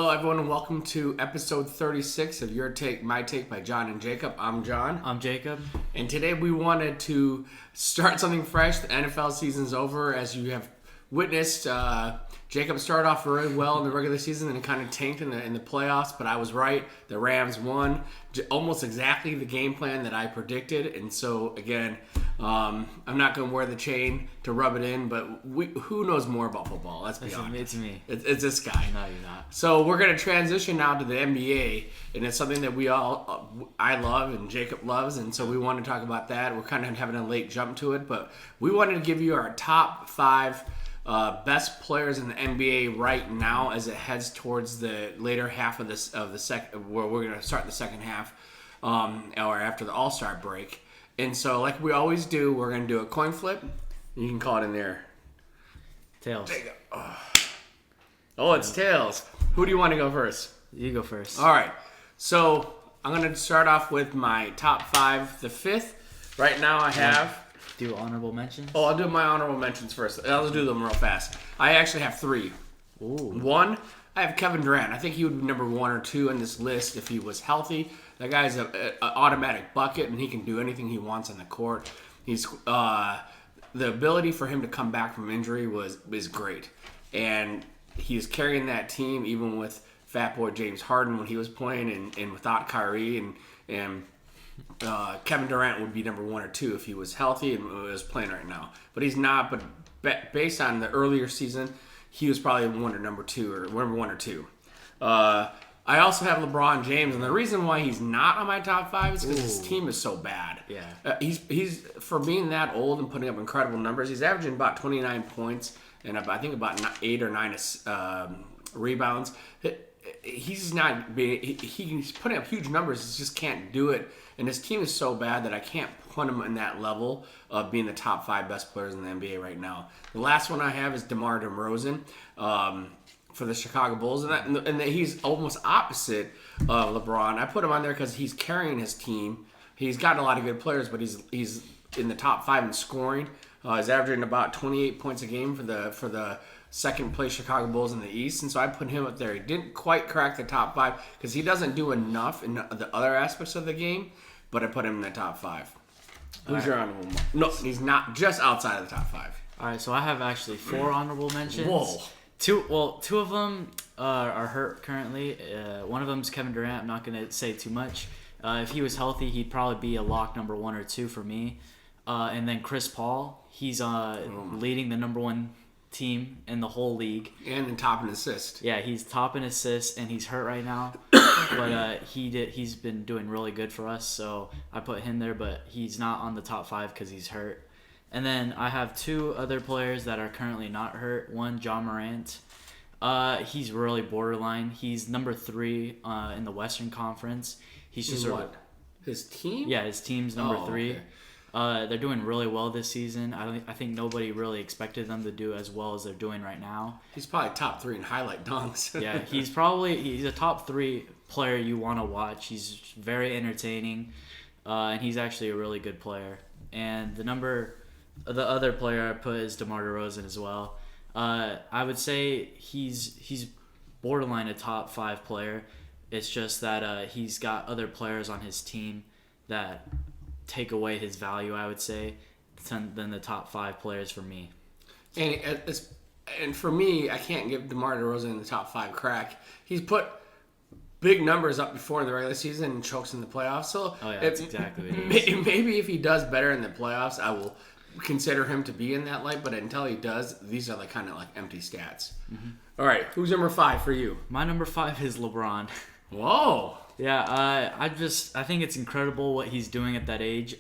Hello, everyone, and welcome to episode 36 of Your Take, My Take by John and Jacob. I'm John. I'm Jacob. And today we wanted to start something fresh. The NFL season's over. As you have witnessed, Jacob started off really well in the regular season and it kind of tanked in the playoffs, but I was right. The Rams won almost exactly the game plan that I predicted. And so, again, I'm not going to wear the chain to rub it in, but who knows more about football? Let's be honest. It's me. It's this guy. No, you're not. So we're going to transition now to the NBA, and it's something that I love and Jacob loves, and so we want to talk about that. We're kind of having a late jump to it, but we wanted to give you our top 5 best players in the NBA right now as it heads towards the later half of the second, where we're going to start the second half, or after the All-Star break. And so, like we always do, we're going to do a coin flip. You can call it in there. Tails. Oh, it's tails. Who do you want to go first? You go first. All right. So I'm going to start off with my top 5. The 5th. Right now I have... Do honorable mentions? Oh, I'll do my honorable mentions first. I'll do them real fast. I actually have 3. Ooh. 1, I have Kevin Durant. I think he would be number 1 or 2 in this list if he was healthy. That guy's an automatic bucket, and he can do anything he wants on the court. He's the ability for him to come back from injury is great, and he's carrying that team even with Fat Boy James Harden when he was playing, and without Kyrie, and Kevin Durant would be number 1 or 2 if he was healthy and was playing right now. But he's not. But based on the earlier season, he was probably number 1 or 2. I also have LeBron James, and the reason why he's not on my top 5 is because his team is so bad. Yeah. He's for being that old and putting up incredible numbers. He's averaging about 29 points and I think about 8 or 9 rebounds. He's putting up huge numbers. He just can't do it, and his team is so bad that I can't put him in that level of being the top 5 best players in the NBA right now. The last one I have is DeMar DeRozan. For the Chicago Bulls, and he's almost opposite of LeBron. I put him on there because he's carrying his team. He's gotten a lot of good players, but he's in the top 5 in scoring. He's averaging about 28 points a game for the second place Chicago Bulls in the East, and so I put him up there. He didn't quite crack the top 5 because he doesn't do enough in the other aspects of the game, but I put him in the top 5. Who's your honorable? No, he's not, just outside of the top 5. All right, so I have actually 4 honorable mentions. Whoa. Two of them are hurt currently. One of them is Kevin Durant. I'm not going to say too much. If he was healthy, he'd probably be a lock number 1 or 2 for me. And then Chris Paul, he's leading the number 1 team in the whole league. And in top in assists. Yeah, he's top in assists, and he's hurt right now. But he's been doing really good for us, so I put him there. But he's not on the top 5 because he's hurt. And then I have 2 other players that are currently not hurt. One, John Morant. He's really borderline. He's number 3 in the Western Conference. He's just what? His team? Yeah, his team's number 3. Okay. They're doing really well this season. I think nobody really expected them to do as well as they're doing right now. He's probably top 3 in highlight dunks. Yeah, he's a top 3 player you want to watch. He's very entertaining, and he's actually a really good player. And the other player I put is DeMar DeRozan as well. I would say he's borderline a top 5 player. It's just that he's got other players on his team that take away his value, I would say, than the top 5 players for me. And for me, I can't give DeMar DeRozan the top 5 crack. He's put big numbers up before in the regular season and chokes in the playoffs. So that's exactly what it is. Maybe if he does better in the playoffs, I will consider him to be in that light, but until he does, these are kind of like empty stats. Mm-hmm. All right, who's number 5 for you? My number 5 is LeBron. Whoa. Yeah, I think it's incredible what he's doing at that age.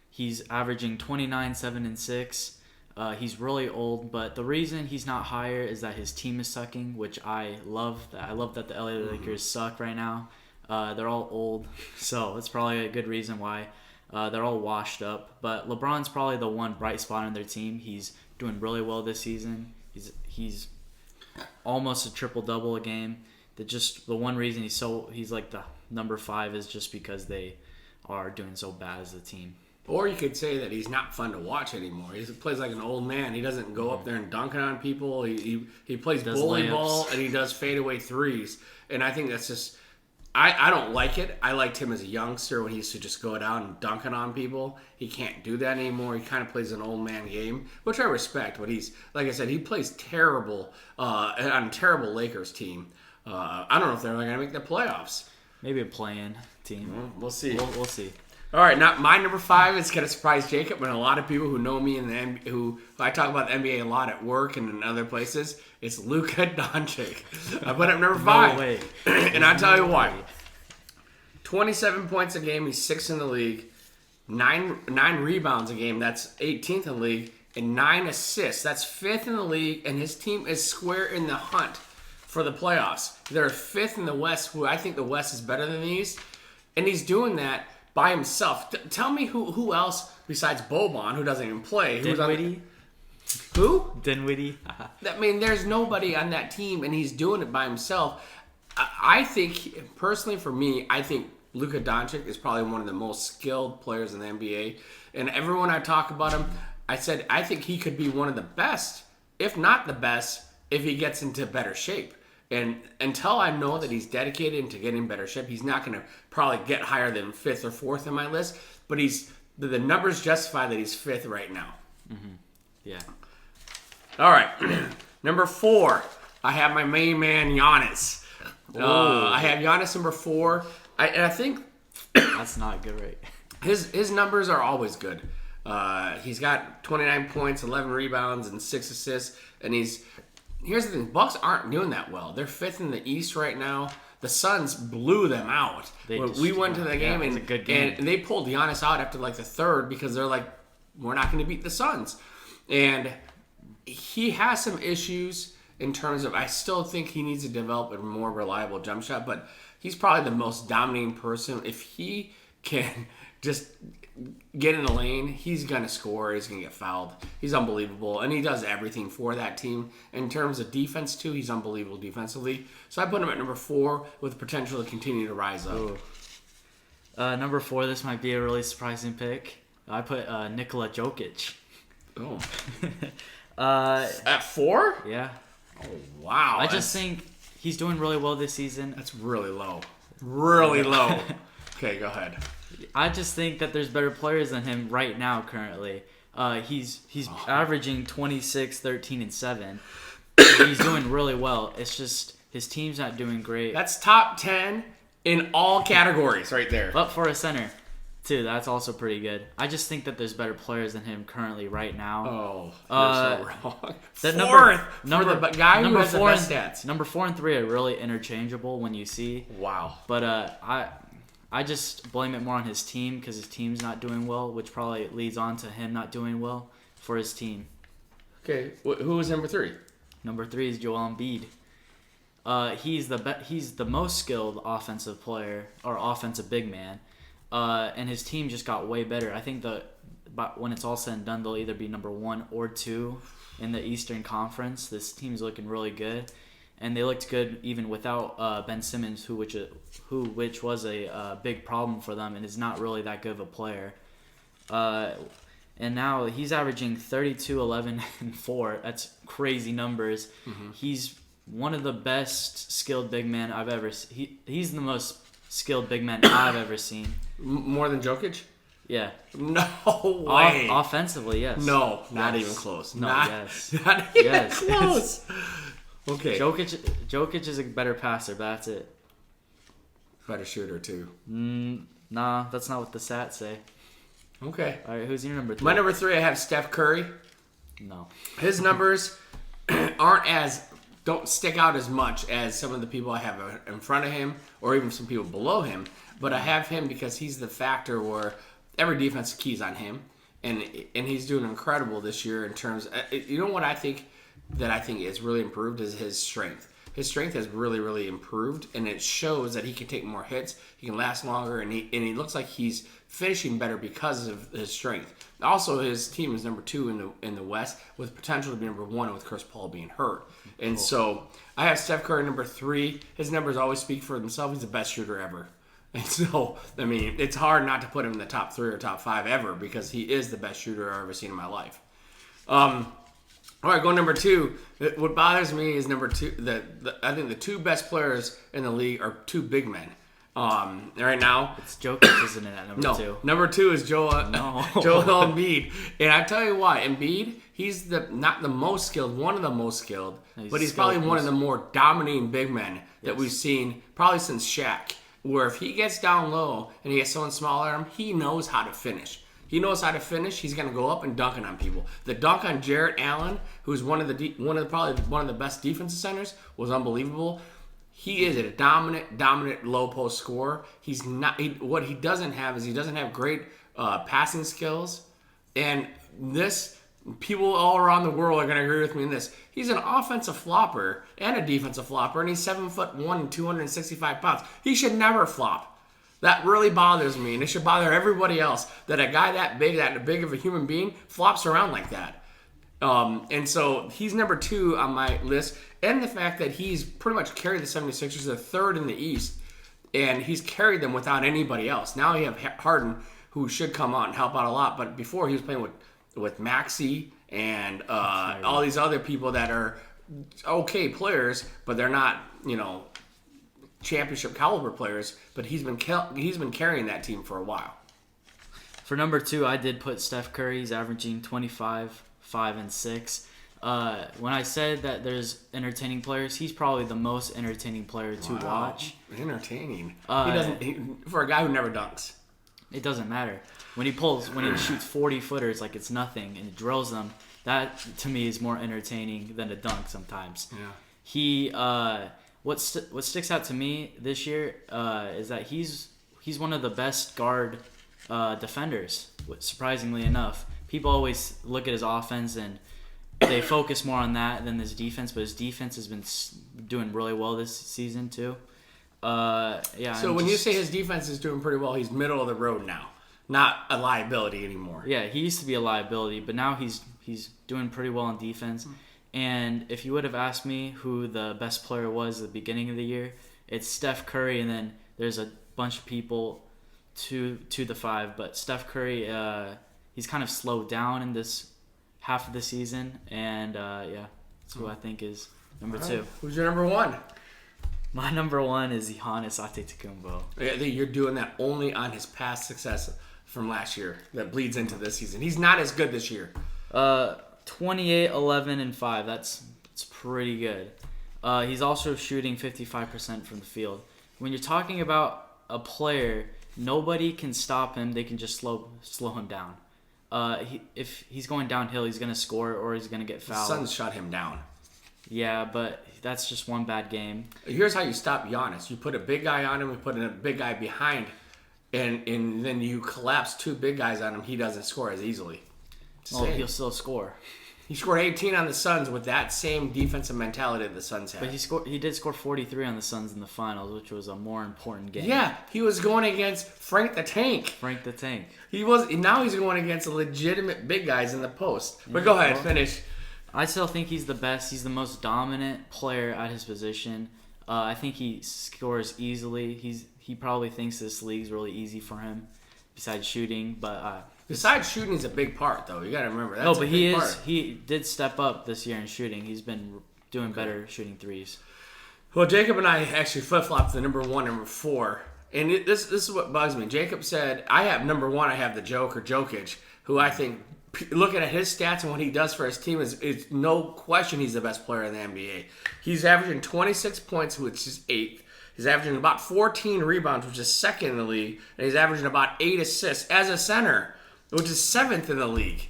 He's averaging 29, 7, and 6. He's really old, but the reason he's not higher is that his team is sucking, which I love. I love that the LA Lakers suck right now. They're all old, so it's probably a good reason why. They're all washed up, but LeBron's probably the one bright spot on their team. He's doing really well this season. He's almost a triple-double a game. The one reason he's like the number 5 is just because they are doing so bad as a team. Or you could say that he's not fun to watch anymore. He plays like an old man. He doesn't go up there and dunking on people. He plays bully ball and he does fadeaway threes. And I think that's just I don't like it. I liked him as a youngster when he used to just go down and dunking on people. He can't do that anymore. He kind of plays an old man game, which I respect. But he's, like I said, he plays terrible on a terrible Lakers team. I don't know if they're going to make the playoffs. Maybe a play-in team. Well, we'll see. We'll see. All right, now my number 5 is going to surprise Jacob and a lot of people who know me and who I talk about the NBA a lot at work and in other places. It's Luca Doncic. I put him number 5. No way. And I'll tell you why. 27 points a game. He's 6th in the league. 9 rebounds a game. That's 18th in the league. And 9 assists. That's 5th in the league. And his team is square in the hunt for the playoffs. They're 5th in the West, who I think the West is better than the East. And he's doing that by himself. Tell me who else besides Boban, who doesn't even play. Dinwiddie? Who? Dinwiddie? I mean, there's nobody on that team, and he's doing it by himself. I think, personally for me, I think Luka Doncic is probably one of the most skilled players in the NBA. And everyone I talk about him, I said I think he could be one of the best, if not the best, if he gets into better shape. And until I know that he's dedicated into getting in better shape, he's not going to probably get higher than 5th or 4th in my list. But the numbers justify that he's 5th right now. Mm-hmm. Yeah. All right. Number 4, I have my main man, Giannis. I have Giannis number 4. I think that's not good, right? His numbers are always good. He's got 29 points, 11 rebounds, and 6 assists. And here's the thing: Bucks aren't doing that well. They're 5th in the East right now. The Suns blew them out. We went to the game, it was a good game. And they pulled Giannis out after like the 3rd because they're like, we're not going to beat the Suns. And he has some issues in terms of, I still think he needs to develop a more reliable jump shot, but he's probably the most dominating person. If he can just get in the lane, he's going to score. He's going to get fouled. He's unbelievable, and he does everything for that team. In terms of defense, too, he's unbelievable defensively. So I put him at number 4 with potential to continue to rise up. Number 4, this might be a really surprising pick. I put Nikola Jokic. Oh. At 4? Yeah. Oh, wow. I just think he's doing really well this season. That's really low. Really low. Okay, go ahead. I just think that there's better players than him right now currently. He's averaging 26, 13, and 7. He's doing really well. It's just his team's not doing great. That's top 10 in all categories right there. But for a center, too, that's also pretty good. I just think that there's better players than him currently right now. Oh, you're so wrong. The guy who has the best stats. Number 4 and 3 are really interchangeable when you see. Wow. But I just blame it more on his team because his team's not doing well, which probably leads on to him not doing well for his team. Okay, who is number 3? Number 3 is Joel Embiid. He's the most skilled offensive player or offensive big man, and his team just got way better. I think when it's all said and done, they'll either be number 1 or 2 in the Eastern Conference. This team's looking really good, and they looked good even without Ben Simmons, which was a big problem for them, and is not really that good of a player. And now he's averaging 32, 11, and 4. That's crazy numbers. Mm-hmm. He's one of the best skilled big men I've ever seen. He's the most skilled big man I've ever seen. More than Jokic? Yeah. No way. Offensively, yes. No, not even close. No, yes. Not even close. Okay. Jokic is a better passer, but that's it. Better shooter, too. Nah, that's not what the stats say. Okay. All right, who's your number 3? My number 3, I have Steph Curry. No. His numbers don't stick out as much as some of the people I have in front of him or even some people below him. But I have him because he's the factor where every defense keys on him. And he's doing incredible this year in terms you know what I think is really improved is his strength. His strength has really, really improved, and it shows that he can take more hits, he can last longer, and he looks like he's finishing better because of his strength. Also, his team is number 2 in the West, with potential to be number 1 with Chris Paul being hurt. And so I have Steph Curry number 3. His numbers always speak for themselves. He's the best shooter ever. And so, I mean, it's hard not to put him in the top 3 or top 5 ever because he is the best shooter I've ever seen in my life. All right, going number 2. What bothers me is number 2. I think the 2 best players in the league are 2 big men. Right now, It's Jokic, isn't it? At number 2. Number 2 is Joel Embiid, and I tell you what, Embiid, he's not the most skilled, one of the most skilled, but he's probably one of the more dominating big men that we've seen probably since Shaq. Where if he gets down low and he has someone smaller than him, he knows how to finish. He knows how to finish. He's going to go up and dunk it on people. The dunk on Jarrett Allen, who's probably one of the best defensive centers, was unbelievable. He is a dominant low post scorer. He's not. What he doesn't have is he doesn't have great passing skills. And this, people all around the world are going to agree with me in this. He's an offensive flopper and a defensive flopper, and he's 7'1" and 265 pounds. He should never flop. That really bothers me, and it should bother everybody else that a guy that big of a human being flops around like that. And so he's number 2 on my list. And the fact that he's pretty much carried the 76ers to the 3rd in the East, and he's carried them without anybody else. Now you have Harden, who should come out and help out a lot, but before he was playing with Maxey and all these other people that are okay players, but they're not, championship caliber players. But he's been carrying that team for a while. For number 2, I did put Steph Curry. He's averaging 25, 5, and 6. When I said that there's entertaining players, he's probably the most entertaining player to watch. Entertaining. For a guy who never dunks. It doesn't matter. When he shoots 40-footers like it's nothing and drills them, that to me is more entertaining than a dunk sometimes. Yeah. What sticks out to me this year is that he's one of the best guard defenders. Surprisingly enough, people always look at his offense and they focus more on that than his defense, but his defense has been doing really well this season too. So when you say his defense is doing pretty well, he's middle of the road now, not a liability anymore. Yeah, he used to be a liability, but now he's doing pretty well on defense. And if you would have asked me who the best player was at the beginning of the year, it's Steph Curry, and then there's a bunch of people to the 5. But Steph Curry, he's kind of slowed down in this half of the season, and that's who I think is number 2. Who's your number 1? My number 1 is Giannis Antetokounmpo. Yeah, you're doing that only on his past success from last year that bleeds into this season. He's not as good this year. 28, 11, and 5. It's pretty good. He's also shooting 55% from the field. When you're talking about a player, nobody can stop him. They can just slow him down. If he's going downhill, he's going to score or he's going to get fouled. The Suns shut him down. Yeah, but that's just one bad game. Here's how you stop Giannis. You put a big guy on him, you put a big guy behind, and then you collapse 2 big guys on him. He doesn't score as easily. He'll still score. He scored 18 on the Suns with that same defensive mentality that the Suns had. But he did score 43 on the Suns in the finals, which was a more important game. Yeah, he was going against Frank the Tank. Now he's going against legitimate big guys in the post. But go ahead, finish. I still think he's the best. He's the most dominant player at his position. I think he scores easily. He probably thinks this league's really easy for him, besides shooting. But besides shooting is a big part, though. You got to remember that. He did step up this year in shooting. He's been doing better shooting threes. Well, Jacob and I actually flip-flopped the number 1, number 4. And this is what bugs me. Jacob said, I have number 1, I have the Jokic, who I think, looking at his stats and what he does for his team, is no question he's the best player in the NBA. He's averaging 26 points, which is 8th. He's averaging about 14 rebounds, which is 2nd in the league. And he's averaging about 8 assists as a center, which is 7th in the league.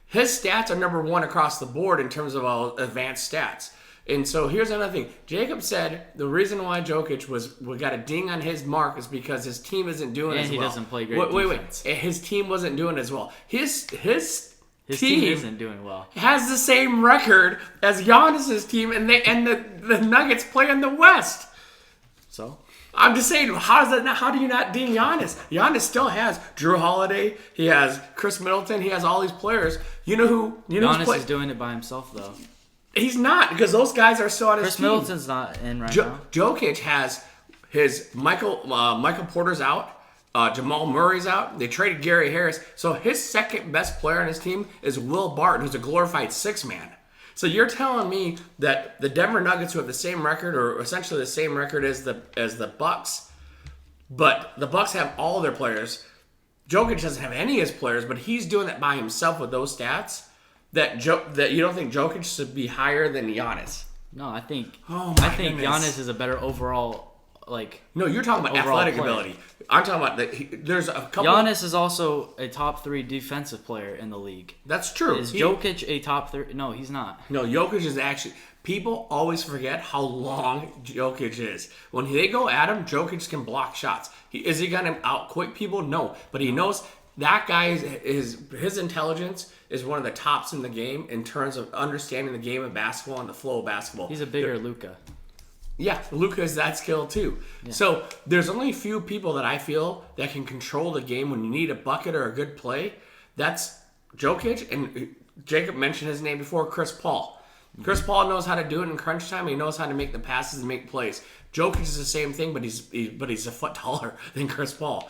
His stats are number 1 across the board in terms of all advanced stats. And so here's another thing. Jacob said the reason why Jokic got a ding on his mark is because his team isn't doing as well. And he doesn't play great defense. Wait. His team wasn't doing as well. His team isn't doing well. Has the same record as Giannis's team, and the Nuggets play in the West. So? I'm just saying, how do you not ding Giannis? Giannis still has Drew Holiday. He has Chris Middleton. He has all these players. Giannis is doing it by himself, though. He's not, because those guys are still on his team. Chris Middleton's not in right now. Jokic has His Michael Porter's out. Jamal Murray's out. They traded Gary Harris. So his second best player on his team is Will Barton, who's a glorified six-man. So you're telling me that the Denver Nuggets, who have the same record, or essentially the same record as the Bucks, but the Bucks have all their players. Jokic doesn't have any of his players, but he's doing it by himself with those stats. That you don't think Jokic should be higher than Giannis? No, I think Goodness. Giannis is a better overall. No, you're talking about overall athletic player. ability. I'm talking about there's a couple. Giannis is also a top 3 defensive player in the league. That's true. Is Jokic a top 3? No, he's not. No, Jokic is actually. People always forget how long Jokic is. When they go at him, Jokic can block shots. Is he going to outquick people? No, but he knows that guy his intelligence is one of the tops in the game in terms of understanding the game of basketball and the flow of basketball. He's a bigger Luca. Yeah, Luca is that skill too. Yeah. So there's only a few people that I feel that can control the game when you need a bucket or a good play. That's Jokic, and Jacob mentioned his name before, Chris Paul. Chris Paul knows how to do it in crunch time. He knows how to make the passes and make plays. Jokic is the same thing, but he's a foot taller than Chris Paul.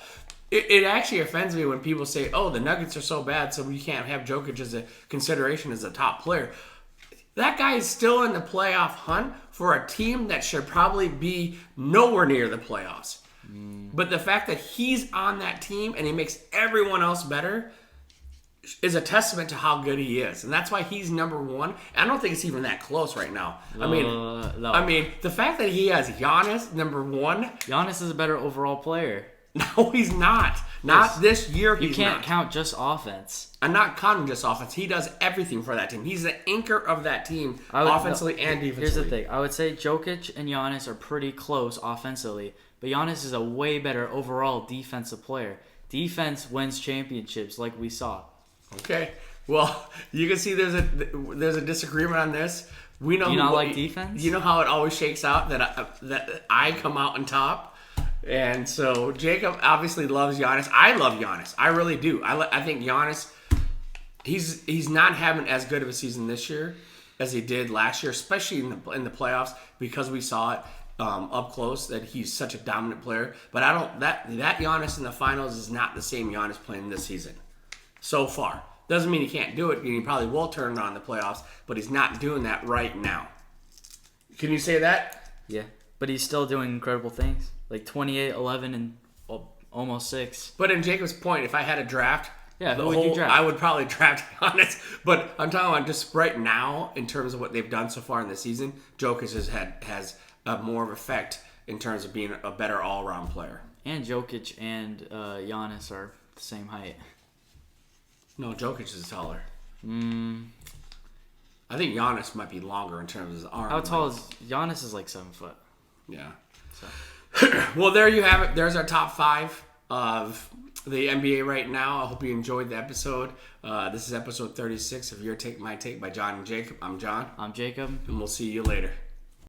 It actually offends me when people say, "Oh, the Nuggets are so bad, so we can't have Jokic as a consideration as a top player." That guy is still in the playoff hunt for a team that should probably be nowhere near the playoffs. But the fact that he's on that team and he makes everyone else better is a testament to how good he is. And that's why he's number one. I don't think it's even that close right now. No. I mean, the fact that he has Giannis number one. Giannis is a better overall player. No, he's not. Not this year. You can't count just offense. I'm not counting just offense. He does everything for that team. He's the anchor of that team, offensively and defensively. Here's the thing. I would say Jokic and Giannis are pretty close offensively, but Giannis is a way better overall defensive player. Defense wins championships, like we saw. Okay. Well, you can see there's a disagreement on this. We know. Do you not like defense? You know how it always shakes out that I come out on top. And so Jacob obviously loves Giannis. I love Giannis. I really do. I think Giannis, he's not having as good of a season this year as he did last year, especially in the playoffs, because we saw it up close that he's such a dominant player. But that Giannis in the finals is not the same Giannis playing this season so far. Doesn't mean he can't do it, and he probably will turn it on in the playoffs, but he's not doing that right now. Can you say that? Yeah, but he's still doing incredible things. Like 28, 11, and almost 6. But in Jacob's point, if I had a draft, who would you draft? I would probably draft Giannis. But I'm talking about just right now, in terms of what they've done so far in the season, Jokic has a more of effect in terms of being a better all-around player. And Jokic and Giannis are the same height. No, Jokic is taller. I think Giannis might be longer in terms of his arm. How tall is Giannis? Is like 7 foot. Yeah. So. Well, there you have it. There's our top 5 of the NBA right now. I hope you enjoyed the episode. This is episode 36 of Your Take, My Take by John and Jacob. I'm John. I'm Jacob. And we'll see you later.